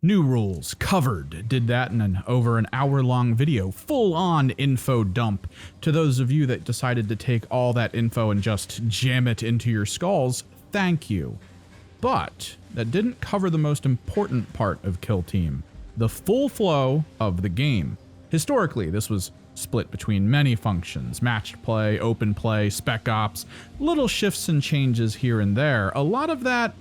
New rules covered. Did that in an over an hour-long video, full-on info dump. To those of you that decided to take all that info and just jam it into your skulls, thank you. But that didn't cover the most important part of Kill Team, the full flow of the game. Historically, this was split between many functions: matched play, open play, spec ops, little shifts and changes here and there. A lot of that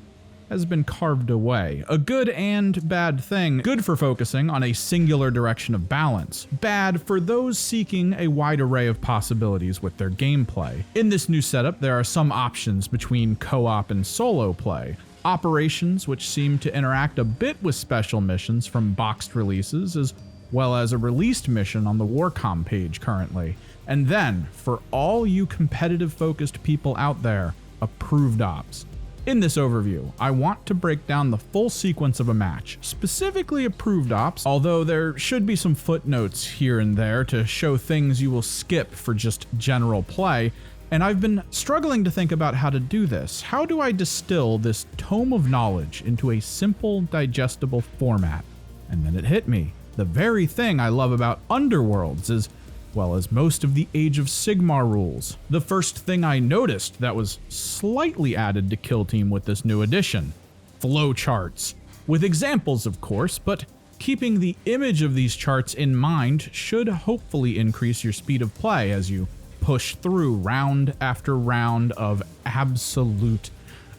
has been carved away. A good and bad thing. Good for focusing on a singular direction of balance. Bad for those seeking a wide array of possibilities with their gameplay. In this new setup, there are some options between co-op and solo play. Operations, which seem to interact a bit with special missions from boxed releases, as well as a released mission on the Warcom page currently. And then, for all you competitive-focused people out there, approved ops. In this overview, I want to break down the full sequence of a match, specifically approved ops, although there should be some footnotes here and there to show things you will skip for just general play, and I've been struggling to think about how to do this. How do I distill this tome of knowledge into a simple, digestible format? And then it hit me. The very thing I love about Underworlds is, well as most of the Age of Sigmar rules. The first thing I noticed that was slightly added to Kill Team with this new edition: flowcharts. With examples, of course, but keeping the image of these charts in mind should hopefully increase your speed of play as you push through round after round of absolute,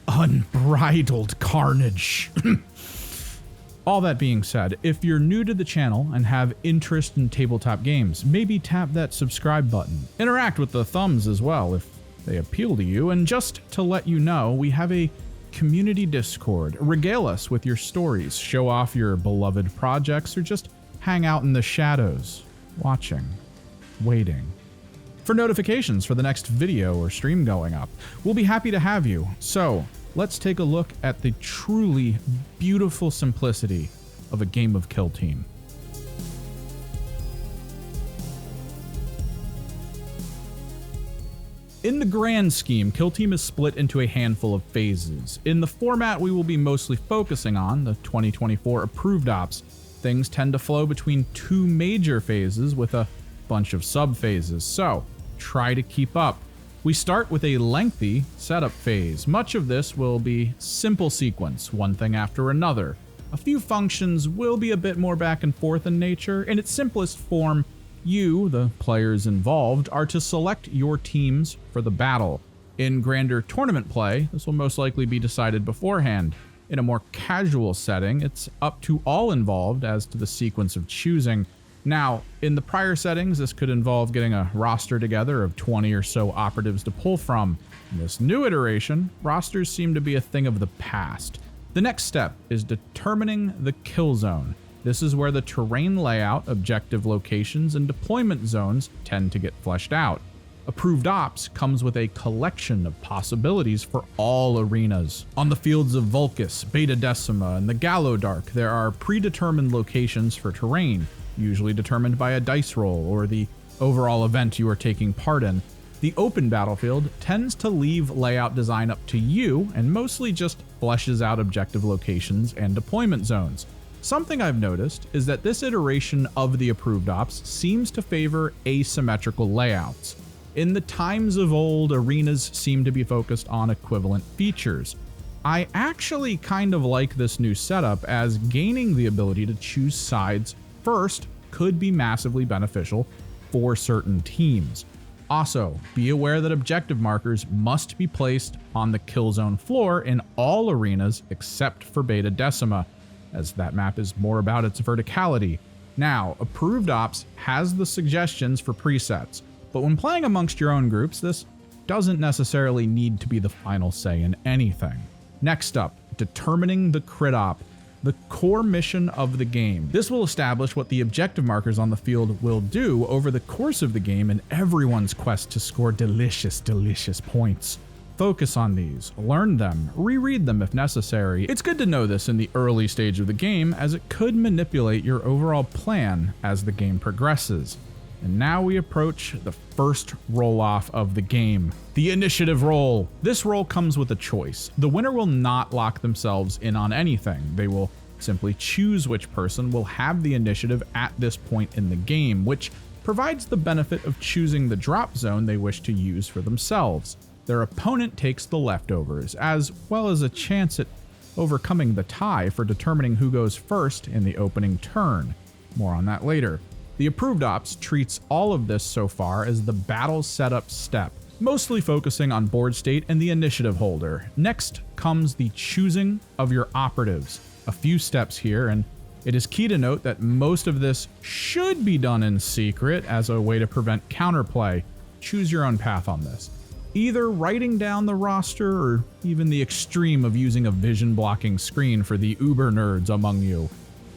unbridled carnage. All that being said, if you're new to the channel and have interest in tabletop games, maybe tap that subscribe button. Interact with the thumbs as well if they appeal to you, and just to let you know, we have a community Discord. Regale us with your stories, show off your beloved projects, or just hang out in the shadows, watching, waiting for notifications for the next video or stream going up. We'll be happy to have you. So, let's take a look at the truly beautiful simplicity of a game of Kill Team. In the grand scheme, Kill Team is split into a handful of phases. In the format we will be mostly focusing on, the 2024 approved ops, things tend to flow between two major phases with a bunch of sub-phases, so try to keep up. We start with a lengthy setup phase. Much of this will be simple sequence, one thing after another. A few functions will be a bit more back and forth in nature. In its simplest form, you, the players involved, are to select your teams for the battle. In grander tournament play, this will most likely be decided beforehand. In a more casual setting, it's up to all involved as to the sequence of choosing. Now, in the prior settings, this could involve getting a roster together of 20 or so operatives to pull from. In this new iteration, rosters seem to be a thing of the past. The next step is determining the kill zone. This is where the terrain layout, objective locations, and deployment zones tend to get fleshed out. Approved Ops comes with a collection of possibilities for all arenas. On the fields of Vulcus, Beta Decima, and the Gallodark, there are predetermined locations for terrain, usually determined by a dice roll or the overall event you are taking part in. The open battlefield tends to leave layout design up to you and mostly just fleshes out objective locations and deployment zones. Something I've noticed is that this iteration of the approved ops seems to favor asymmetrical layouts. In the times of old, arenas seem to be focused on equivalent features. I actually kind of like this new setup, as gaining the ability to choose sides first could be massively beneficial for certain teams. Also, be aware that objective markers must be placed on the kill zone floor in all arenas except for Beta Decima, as that map is more about its verticality. Now, Approved Ops has the suggestions for presets, but when playing amongst your own groups, this doesn't necessarily need to be the final say in anything. Next up, determining the crit op, the core mission of the game. This will establish what the objective markers on the field will do over the course of the game in everyone's quest to score delicious, delicious points. Focus on these, learn them, reread them if necessary. It's good to know this in the early stage of the game, as it could manipulate your overall plan as the game progresses. And now we approach the first roll-off of the game, the initiative roll. This roll comes with a choice. The winner will not lock themselves in on anything. They will Simply choose which person will have the initiative at this point in the game, which provides the benefit of choosing the drop zone they wish to use for themselves. Their opponent takes the leftovers, as well as a chance at overcoming the tie for determining who goes first in the opening turn. More on that later. The approved ops treats all of this so far as the battle setup step, mostly focusing on board state and the initiative holder. Next comes the choosing of your operatives. A few steps here, and it is key to note that most of this should be done in secret as a way to prevent counterplay. Choose your own path on this. Either writing down the roster or even the extreme of using a vision blocking screen for the uber nerds among you.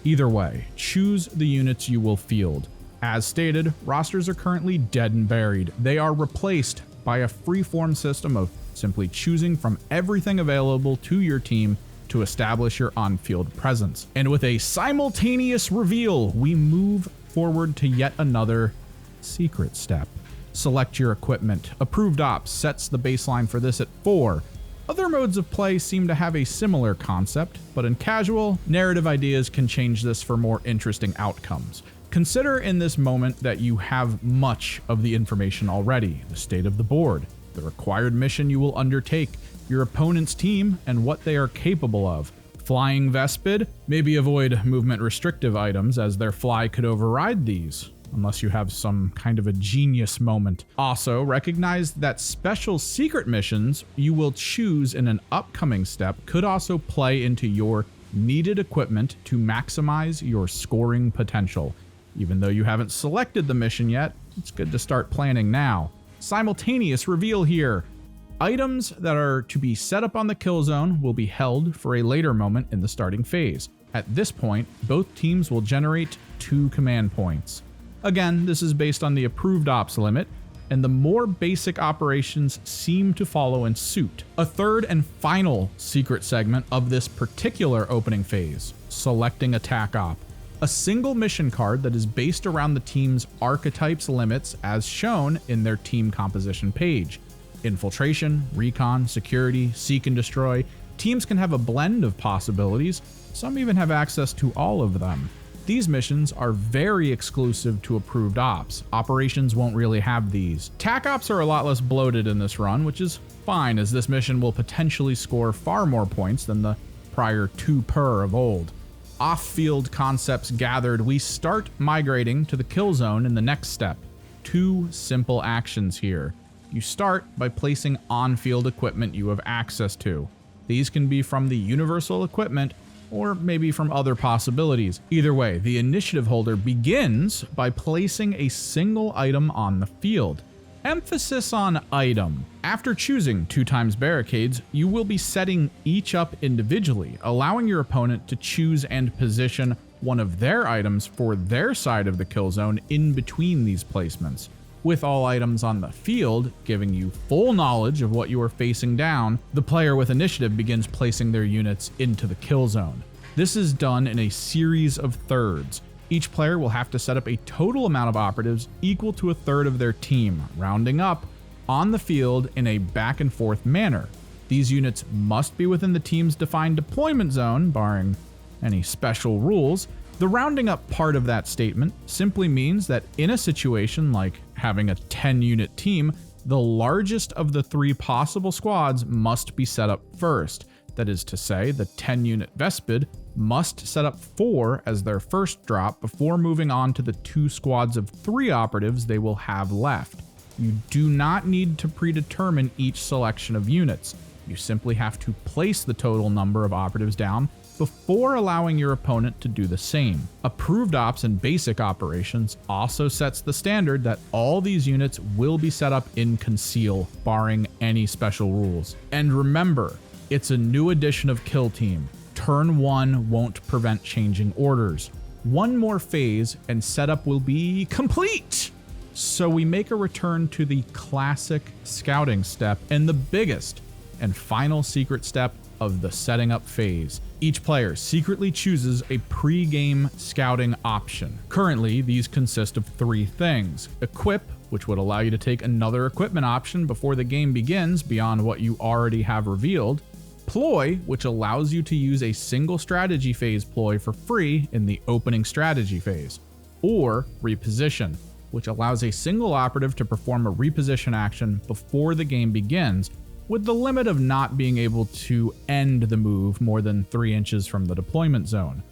Either way, choose the units you will field. As stated, rosters are currently dead and buried. They are replaced by a free-form system of simply choosing from everything available to your team to establish your on-field presence. And with a simultaneous reveal, we move forward to yet another secret step. Select your equipment. Approved Ops sets the baseline for this at 4. Other modes of play seem to have a similar concept, but in casual, narrative ideas can change this for more interesting outcomes. Consider in this moment that you have much of the information already: the state of the board, the required mission you will undertake, your opponent's team, and what they are capable of. Flying Vespid? Maybe avoid movement restrictive items, as their fly could override these, unless you have some kind of a genius moment. Also, recognize that special secret missions you will choose in an upcoming step could also play into your needed equipment to maximize your scoring potential. Even though you haven't selected the mission yet, it's good to start planning now. Simultaneous reveal here. Items that are to be set up on the kill zone will be held for a later moment in the starting phase. At this point, both teams will generate 2 command points. Again, this is based on the approved ops limit, and the more basic operations seem to follow in suit. A third and final secret segment of this particular opening phase: selecting attack op. A single mission card that is based around the team's archetypes limits as shown in their team composition page. Infiltration, recon, security, seek and destroy. Teams can have a blend of possibilities. Some even have access to all of them. These missions are very exclusive to approved ops. Operations won't really have these. TAC ops are a lot less bloated in this run, which is fine, as this mission will potentially score far more points than the prior 2 per of old. Off-field concepts gathered, we start migrating to the kill zone in the next step. 2 simple actions here. You start by placing on-field equipment you have access to. These can be from the universal equipment, or maybe from other possibilities. Either way, the initiative holder begins by placing a single item on the field. Emphasis on item. After choosing 2 times barricades, you will be setting each up individually, allowing your opponent to choose and position one of their items for their side of the kill zone in between these placements. With all items on the field giving you full knowledge of what you are facing down, the player with initiative begins placing their units into the kill zone. This is done in a series of thirds. Each player will have to set up a total amount of operatives equal to a third of their team, rounding up, on the field in a back and forth manner. These units must be within the team's defined deployment zone, barring any special rules. The rounding up part of that statement simply means that in a situation like having a 10-unit team, the largest of the 3 possible squads must be set up first. That is to say, the 10-unit Vespid must set up 4 as their first drop before moving on to the 2 squads of 3 operatives they will have left. You do not need to predetermine each selection of units. You simply have to place the total number of operatives down before allowing your opponent to do the same. Approved ops and basic operations also sets the standard that all these units will be set up in conceal, barring any special rules. And remember, it's a new edition of Kill Team. Turn 1 won't prevent changing orders. 1 more phase and setup will be complete. So we make a return to the classic scouting step and the biggest and final secret step of the setting up phase. Each player secretly chooses a pre-game scouting option. Currently, these consist of 3 things: equip, which would allow you to take another equipment option before the game begins beyond what you already have revealed; Ploy, which allows you to use a single strategy phase ploy for free in the opening strategy phase. Or Reposition, which allows a single operative to perform a reposition action before the game begins, with the limit of not being able to end the move more than 3 inches from the deployment zone.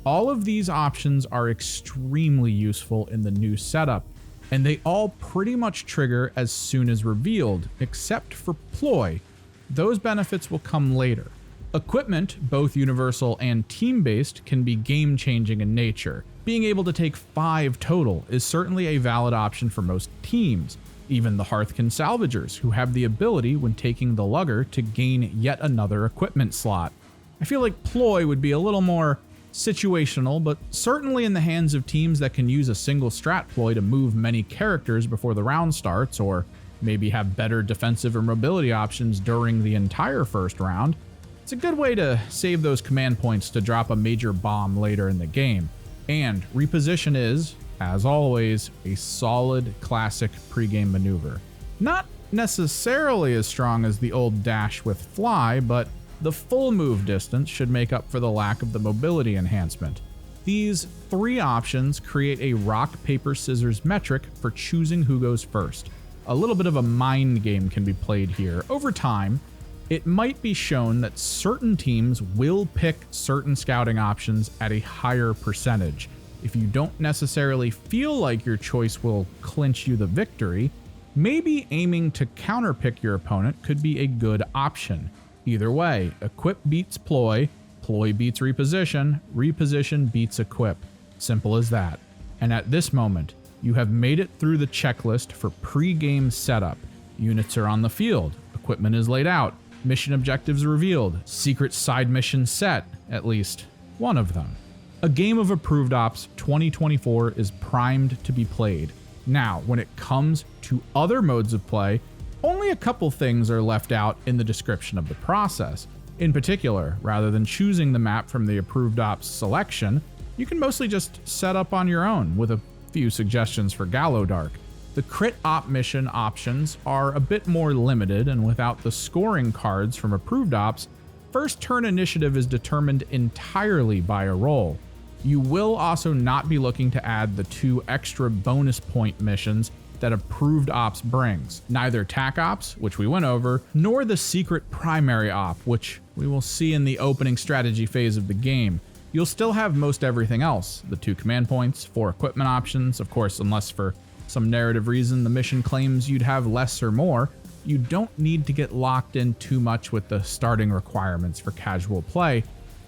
All of these options are extremely useful in the new setup, and they all pretty much trigger as soon as revealed, except for Ploy. Those benefits will come later. Equipment, both universal and team-based, can be game-changing in nature. Being able to take 5 total is certainly a valid option for most teams, even the Hearthkin Salvagers, who have the ability when taking the Lugger to gain yet another equipment slot. I feel like Ploy would be a little more situational, but certainly in the hands of teams that can use a single strat ploy to move many characters before the round starts, or maybe have better defensive or mobility options during the entire first round. It's a good way to save those command points to drop a major bomb later in the game. And Reposition is, as always, a solid classic pregame maneuver. Not necessarily as strong as the old dash with fly, but the full move distance should make up for the lack of the mobility enhancement. These 3 options create a rock, paper, scissors metric for choosing who goes first. A little bit of a mind game can be played here. Over time, it might be shown that certain teams will pick certain scouting options at a higher percentage. If you don't necessarily feel like your choice will clinch you the victory, maybe aiming to counterpick your opponent could be a good option. Either way, equip beats ploy, ploy beats reposition, reposition beats equip. Simple as that. And at this moment, you have made it through the checklist for pre-game setup. Units are on the field, equipment is laid out, mission objectives revealed, secret side missions set, at least one of them. A game of Approved Ops 2024 is primed to be played. Now, when it comes to other modes of play, only a couple things are left out in the description of the process. In particular, rather than choosing the map from the Approved Ops selection, you can mostly just set up on your own with a few suggestions for Gallodark. The crit op mission options are a bit more limited, and without the scoring cards from Approved Ops, first turn initiative is determined entirely by a roll. You will also not be looking to add the 2 extra bonus point missions that Approved Ops brings. Neither TAC Ops, which we went over, nor the secret primary op, which we will see in the opening strategy phase of the game. You'll still have most everything else. The 2 command points, 4 equipment options, of course, unless for some narrative reason the mission claims you'd have less or more. You don't need to get locked in too much with the starting requirements for casual play.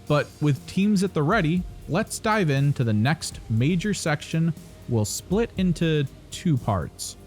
But with teams at the ready, let's dive into the next major section. We'll split into 2 parts.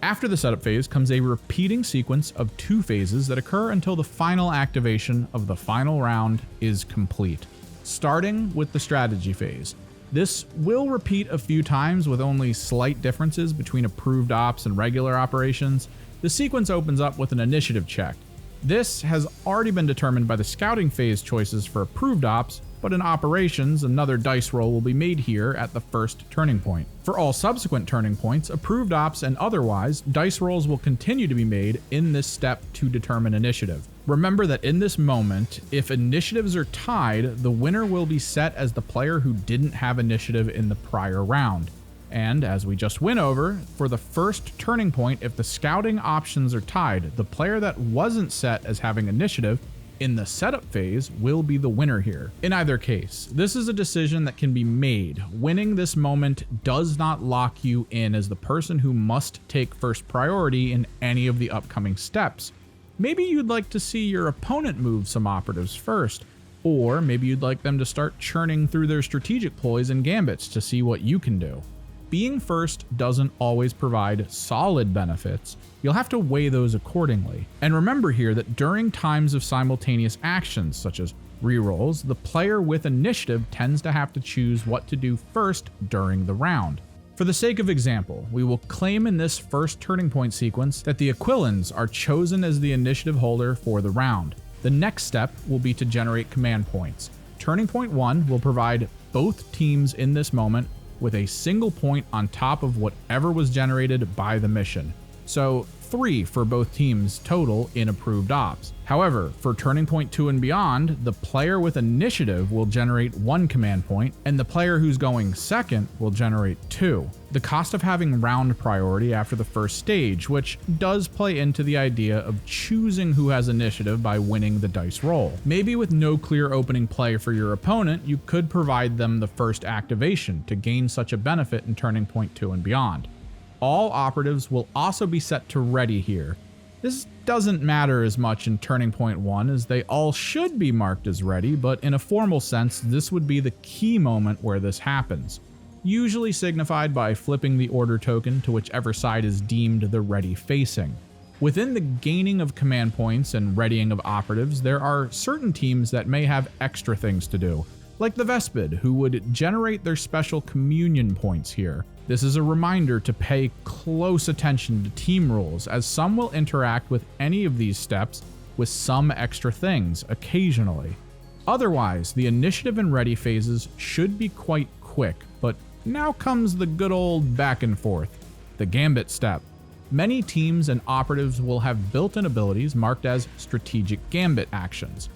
After the setup phase comes a repeating sequence of 2 phases that occur until the final activation of the final round is complete. Starting with the strategy phase. This will repeat a few times with only slight differences between Approved Ops and regular operations. The sequence opens up with an initiative check. This has already been determined by the scouting phase choices for Approved Ops, but in operations, another dice roll will be made here at the first turning point. For all subsequent turning points, Approved Ops and otherwise, dice rolls will continue to be made in this step to determine initiative. Remember that in this moment, if initiatives are tied, the winner will be set as the player who didn't have initiative in the prior round. And as we just went over, for the first turning point, if the scouting options are tied, the player that wasn't set as having initiative in the setup phase will be the winner here. In either case, this is a decision that can be made. Winning this moment does not lock you in as the person who must take first priority in any of the upcoming steps. Maybe you'd like to see your opponent move some operatives first, or maybe you'd like them to start churning through their strategic ploys and gambits to see what you can do. Being first doesn't always provide solid benefits. You'll have to weigh those accordingly. And remember here that during times of simultaneous actions, such as rerolls, the player with initiative tends to have to choose what to do first during the round. For the sake of example, we will claim in this first turning point sequence that the Aquilans are chosen as the initiative holder for the round. The next step will be to generate command points. Turning point 1 will provide both teams in this moment with a single point on top of whatever was generated by the mission. so 3 for both teams total in approved ops. However, for Turning Point 2 and beyond, the player with initiative will generate 1 command point, and the player who's going second will generate 2. The cost of having round priority after the first stage, which does play into the idea of choosing who has initiative by winning the dice roll. Maybe with no clear opening play for your opponent, you could provide them the first activation to gain such a benefit in Turning Point 2 and beyond. All operatives will also be set to ready here. This doesn't matter as much in Turning Point 1 as they all should be marked as ready, but in a formal sense, this would be the key moment where this happens, usually signified by flipping the order token to whichever side is deemed the ready facing. Within the gaining of command points and readying of operatives, there are certain teams that may have extra things to do, like the Vespid, who would generate their special communion points here. This is a reminder to pay close attention to team rules, as some will interact with any of these steps with some extra things occasionally. Otherwise, the initiative and ready phases should be quite quick, but now comes the good old back and forth, the gambit step. Many teams and operatives will have built-in abilities marked as strategic gambit actions.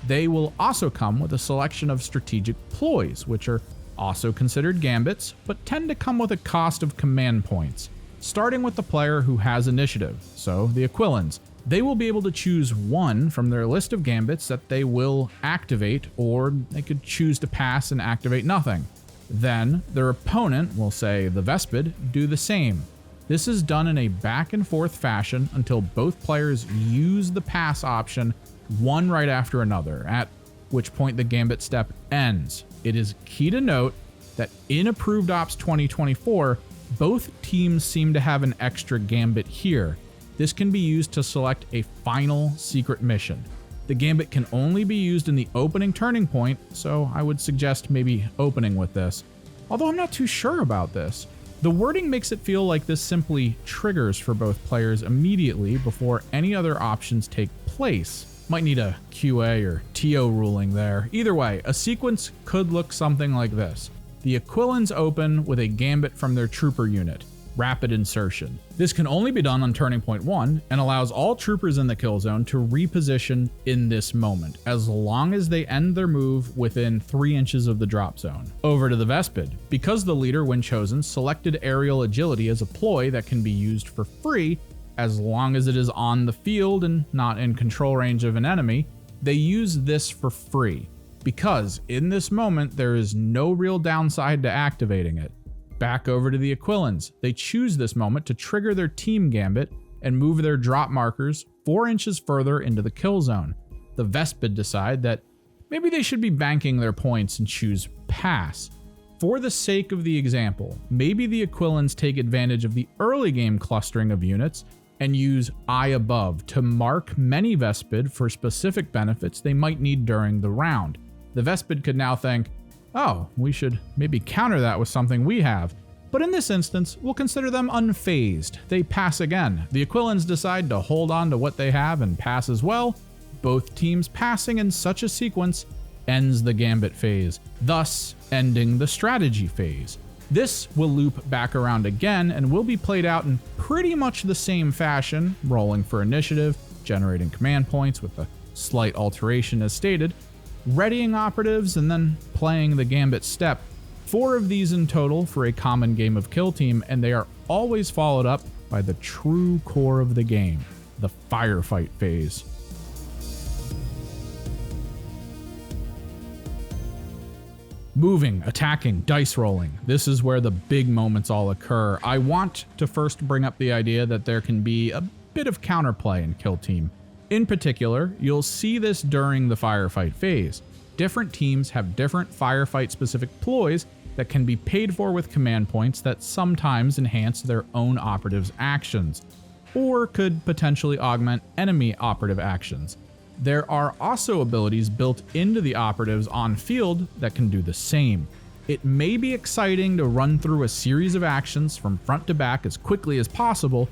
They will also come with a selection of strategic ploys, which are also considered gambits, but tend to come with a cost of command points. Starting with the player who has initiative, so the Aquilans. They will be able to choose 1 from their list of gambits that they will activate, or they could choose to pass and activate nothing. Then, their opponent, will say the Vespid, do the same. This is done in a back and forth fashion until both players use the pass option one right after another, at which point the gambit step ends. It is key to note that in Approved Ops 2024, both teams seem to have an extra gambit here. This can be used to select a final secret mission. The gambit can only be used in the opening turning point, so I would suggest maybe opening with this. Although I'm not too sure about this. The wording makes it feel like this simply triggers for both players immediately before any other options take place. Might need a QA or TO ruling there. Either way, a sequence could look something like this. The Aquilans open with a gambit from their trooper unit, rapid insertion. This can only be done on Turning Point 1 and allows all troopers in the kill zone to reposition in this moment, as long as they end their move within 3 inches of the drop zone. Over to the Vespid. Because the leader, when chosen, selected aerial agility as a ploy that can be used for free, as long as it is on the field and not in control range of an enemy, they use this for free, because in this moment there is no real downside to activating it. Back over to the Aquilans. They choose this moment to trigger their team gambit and move their drop markers 4 inches further into the kill zone. The Vespid decide that maybe they should be banking their points and choose pass. For the sake of the example, maybe the Aquilans take advantage of the early game clustering of units and use Eye Above to mark many Vespid for specific benefits they might need during the round. The Vespid could now think, oh, we should maybe counter that with something we have. But in this instance, we'll consider them unfazed. They pass again. The Aquilans decide to hold on to what they have and pass as well. Both teams passing in such a sequence ends the gambit phase, thus ending the strategy phase. This will loop back around again and will be played out in pretty much the same fashion, rolling for initiative, generating command points with a slight alteration as stated, readying operatives, and then playing the gambit step. 4 of these in total for a common game of Kill Team, and they are always followed up by the true core of the game, the Firefight Phase. Moving, attacking, dice rolling. This is where the big moments all occur. I want to first bring up the idea that there can be a bit of counterplay in Kill Team. In particular, you'll see this during the Firefight Phase. Different teams have different firefight-specific ploys that can be paid for with command points that sometimes enhance their own operatives' actions, or could potentially augment enemy operative actions. There are also abilities built into the operatives on field that can do the same. It may be exciting to run through a series of actions from front to back as quickly as possible,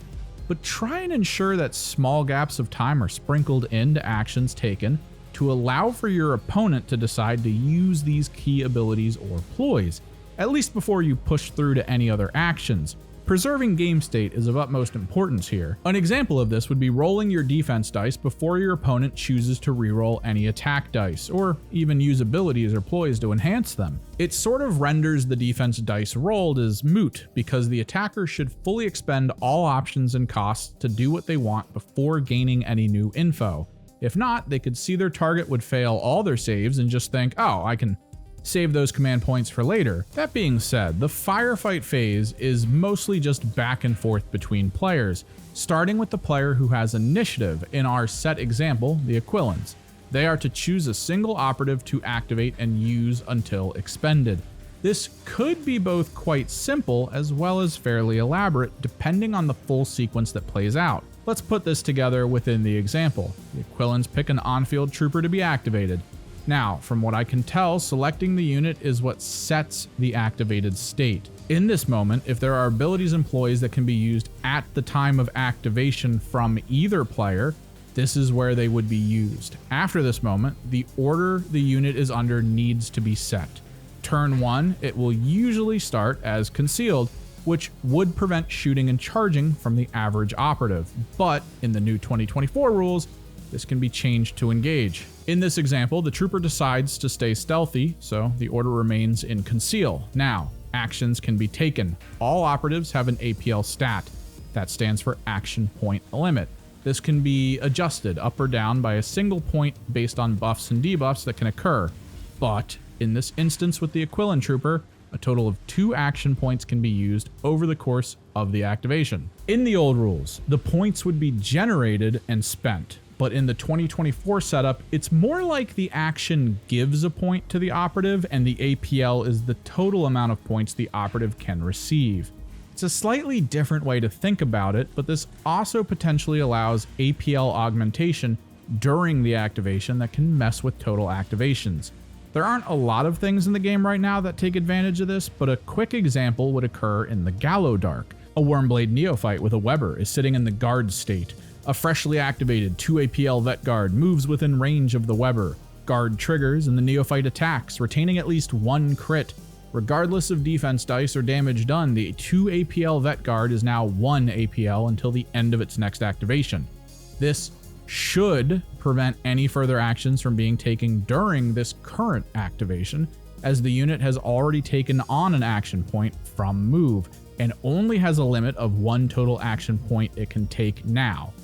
but try and ensure that small gaps of time are sprinkled into actions taken to allow for your opponent to decide to use these key abilities or ploys, at least before you push through to any other actions. Preserving game state is of utmost importance here. An example of this would be rolling your defense dice before your opponent chooses to reroll any attack dice, or even use abilities or ploys to enhance them. It sort of renders the defense dice rolled as moot, because the attacker should fully expend all options and costs to do what they want before gaining any new info. If not, they could see their target would fail all their saves and just think, oh, I can save those command points for later. That being said, the Firefight phase is mostly just back and forth between players, starting with the player who has initiative. In our set example, the Aquilans. They are to choose a single operative to activate and use until expended. This could be both quite simple as well as fairly elaborate, depending on the full sequence that plays out. Let's put this together within the example. The Aquilans pick an on-field trooper to be activated. Now, from what I can tell, selecting the unit is what sets the activated state. In this moment, if there are abilities and ploys that can be used at the time of activation from either player, this is where they would be used. After this moment, the order the unit is under needs to be set. Turn 1, it will usually start as concealed, which would prevent shooting and charging from the average operative. But in the new 2024 rules, this can be changed to engage. In this example, the trooper decides to stay stealthy, so the order remains in conceal. Now, actions can be taken. All operatives have an APL stat. That stands for action point limit. This can be adjusted up or down by a single point based on buffs and debuffs that can occur. But in this instance with the Aquilan trooper, a total of 2 action points can be used over the course of the activation. In the old rules, the points would be generated and spent. But in the 2024 setup, it's more like the action gives a point to the operative and the APL is the total amount of points the operative can receive. It's a slightly different way to think about it, but this also potentially allows APL augmentation during the activation that can mess with total activations. There aren't a lot of things in the game right now that take advantage of this, but a quick example would occur in the Gallow Dark. A Wormblade Neophyte with a Weber is sitting in the guard state. A freshly activated 2 APL Vet Guard moves within range of the Weber. Guard triggers and the Neophyte attacks, retaining at least 1 crit. Regardless of defense dice or damage done, the 2 APL Vet Guard is now 1 APL until the end of its next activation. This should prevent any further actions from being taken during this current activation, as the unit has already taken on an action point from move, and only has a limit of 1 total action point it can take now.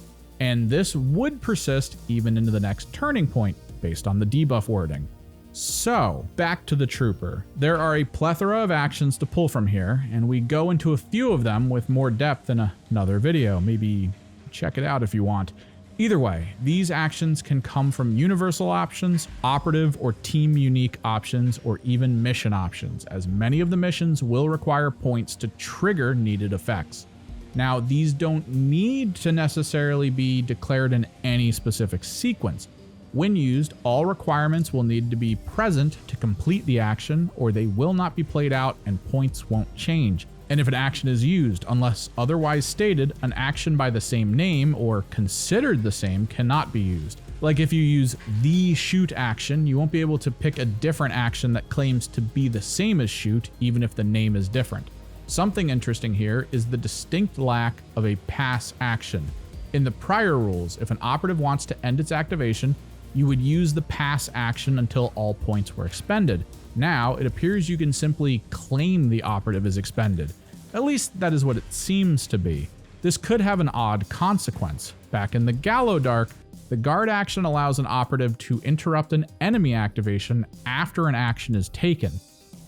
And this would persist even into the next turning point, based on the debuff wording. So, back to the trooper. There are a plethora of actions to pull from here, and we go into a few of them with more depth in another video. Maybe check it out if you want. Either way, these actions can come from universal options, operative or team unique options, or even mission options, as many of the missions will require points to trigger needed effects. Now, these don't need to necessarily be declared in any specific sequence. When used, all requirements will need to be present to complete the action, or they will not be played out and points won't change. And if an action is used, unless otherwise stated, an action by the same name or considered the same cannot be used. Like if you use the shoot action, you won't be able to pick a different action that claims to be the same as shoot, even if the name is different. Something interesting here is the distinct lack of a pass action. In the prior rules, if an operative wants to end its activation, you would use the pass action until all points were expended. Now, it appears you can simply claim the operative is expended. At least that is what it seems to be. This could have an odd consequence. Back in the Gallow Dark, the guard action allows an operative to interrupt an enemy activation after an action is taken.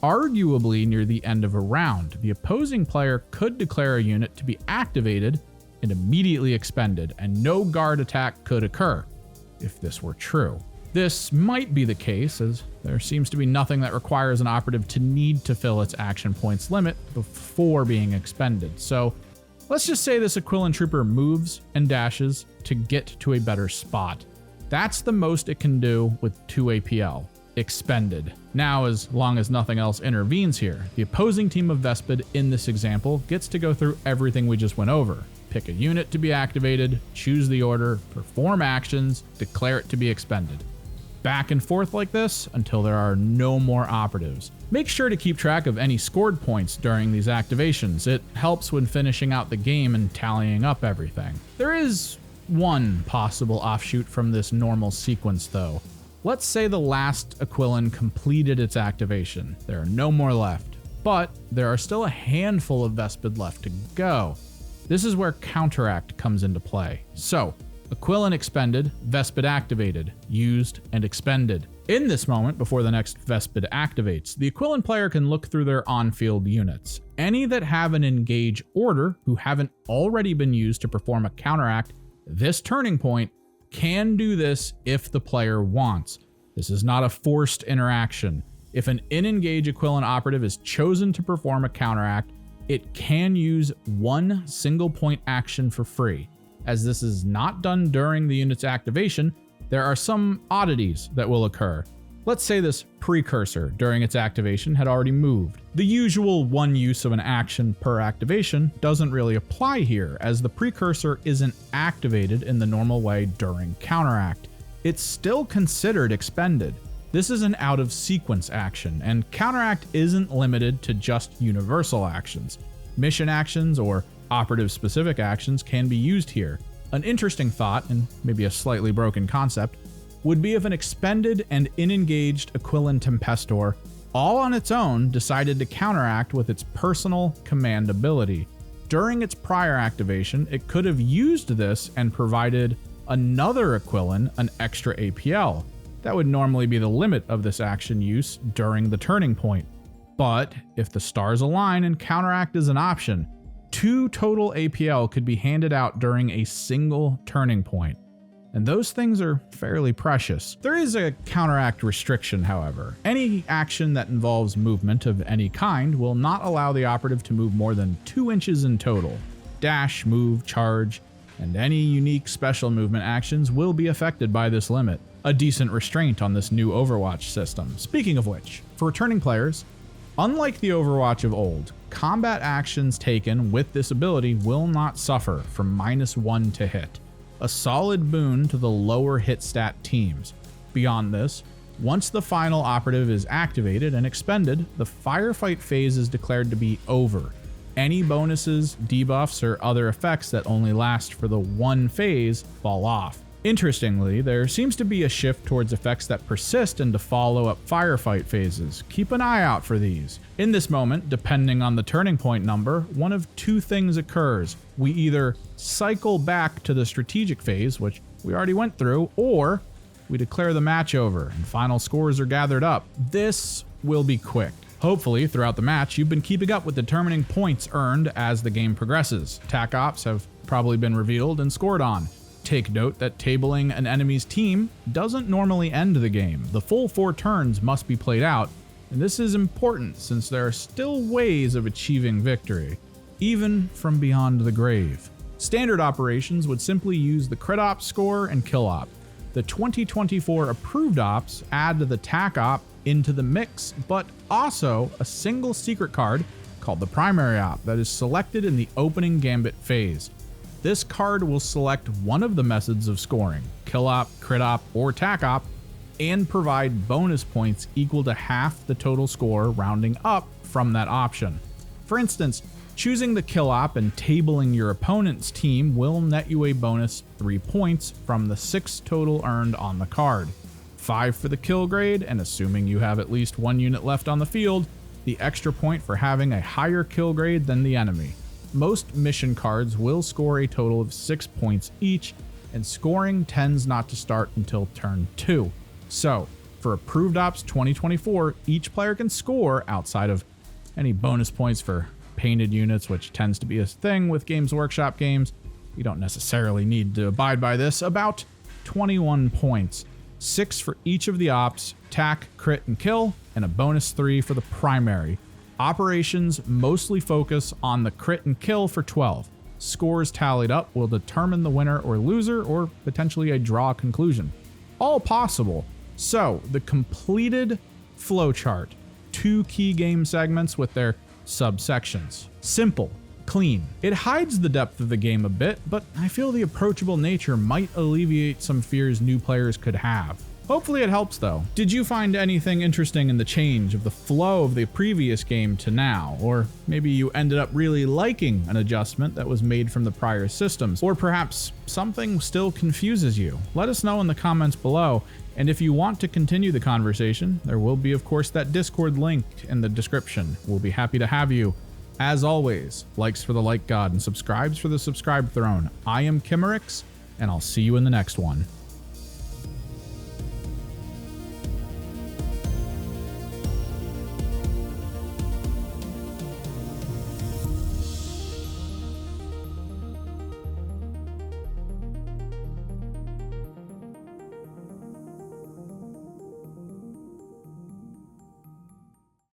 Arguably near the end of a round, the opposing player could declare a unit to be activated and immediately expended, and no guard attack could occur, if this were true. This might be the case, as there seems to be nothing that requires an operative to need to fill its action points limit before being expended. So let's just say this Aquilan trooper moves and dashes to get to a better spot. That's the most it can do with 2 APL. Expended. Now, as long as nothing else intervenes here, the opposing team of Vespid in this example gets to go through everything we just went over. Pick a unit to be activated, choose the order, perform actions, declare it to be expended. back and forth like this until there are no more operatives. Make sure to keep track of any scored points during these activations. It helps when finishing out the game and tallying up everything. There is one possible offshoot from this normal sequence though. Let's say the last Aquilon completed its activation. There are no more left, but there are still a handful of Vespid left to go. This is where Counteract comes into play. So, Aquilon expended, Vespid activated, used, and expended. In this moment, before the next Vespid activates, the Aquilon player can look through their on-field units. Any that have an engage order who haven't already been used to perform a counteract, this turning point can do this if the player wants. This is not a forced interaction. If an in-engage Aquilon operative is chosen to perform a counteract, it can use one single point action for free. As this is not done during the unit's activation, there are some oddities that will occur. Let's say this precursor during its activation had already moved. The usual one use of an action per activation doesn't really apply here, as the precursor isn't activated in the normal way during counteract. It's still considered expended. This is an out of sequence action, and counteract isn't limited to just universal actions. Mission actions or operative specific actions can be used here. An interesting thought, and maybe a slightly broken concept, would be if an expended and in-engaged Aquilon Tempestor all on its own decided to counteract with its personal command ability. During its prior activation, it could have used this and provided another Aquilon an extra APL. That would normally be the limit of this action use during the turning point. But if the stars align and counteract is an option, 2 total APL could be handed out during a single turning point. And those things are fairly precious. There is a counteract restriction, however. Any action that involves movement of any kind will not allow the operative to move more than 2 inches in total. Dash, move, charge, and any unique special movement actions will be affected by this limit. A decent restraint on this new Overwatch system. Speaking of which, for returning players, unlike the Overwatch of old, combat actions taken with this ability will not suffer from -1 to hit. A solid boon to the lower hit stat teams. Beyond this, once the final operative is activated and expended, the Firefight Phase is declared to be over. Any bonuses, debuffs, or other effects that only last for the one phase fall off. Interestingly, there seems to be a shift towards effects that persist and to follow up firefight phases. Keep an eye out for these. In this moment, depending on the turning point number, one of 2 things occurs. We either cycle back to the strategic phase, which we already went through, or we declare the match over and final scores are gathered up. This will be quick. Hopefully, throughout the match, you've been keeping up with determining points earned as the game progresses. TAC ops have probably been revealed and scored on. Take note that tabling an enemy's team doesn't normally end the game. The full 4 turns must be played out, and this is important since there are still ways of achieving victory, even from beyond the grave. Standard operations would simply use the crit op score and kill op. The 2024 approved ops add the TAC op into the mix, but also a single secret card called the primary op that is selected in the opening gambit phase. This card will select one of the methods of scoring, kill op, crit op, or TAC op, and provide bonus points equal to half the total score rounding up from that option. For instance, choosing the kill op and tabling your opponent's team will net you a bonus 3 points from the 6 total earned on the card. 5 for the kill grade, and assuming you have at least 1 unit left on the field, the extra point for having a higher kill grade than the enemy. Most mission cards will score a total of 6 points each, and scoring tends not to start until turn 2. So, for Approved Ops 2024, each player can score, outside of any bonus points for painted units, which tends to be a thing with Games Workshop games. You don't necessarily need to abide by this, about 21 points. 6 for each of the ops, TAC, crit, and kill, and a bonus 3 for the primary. Operations mostly focus on the crit and kill for 12. Scores tallied up will determine the winner or loser, or potentially a draw conclusion. All possible. So, the completed flowchart. 2 key game segments with their subsections. Simple. Clean. It hides the depth of the game a bit, but I feel the approachable nature might alleviate some fears new players could have. Hopefully it helps though. Did you find anything interesting in the change of the flow of the previous game to now? Or maybe you ended up really liking an adjustment that was made from the prior systems? Or perhaps something still confuses you? Let us know in the comments below. And if you want to continue the conversation, there will be, of course, that Discord link in the description. We'll be happy to have you. As always, likes for the like god and subscribes for the subscribe throne. I am Kimmerix, and I'll see you in the next one.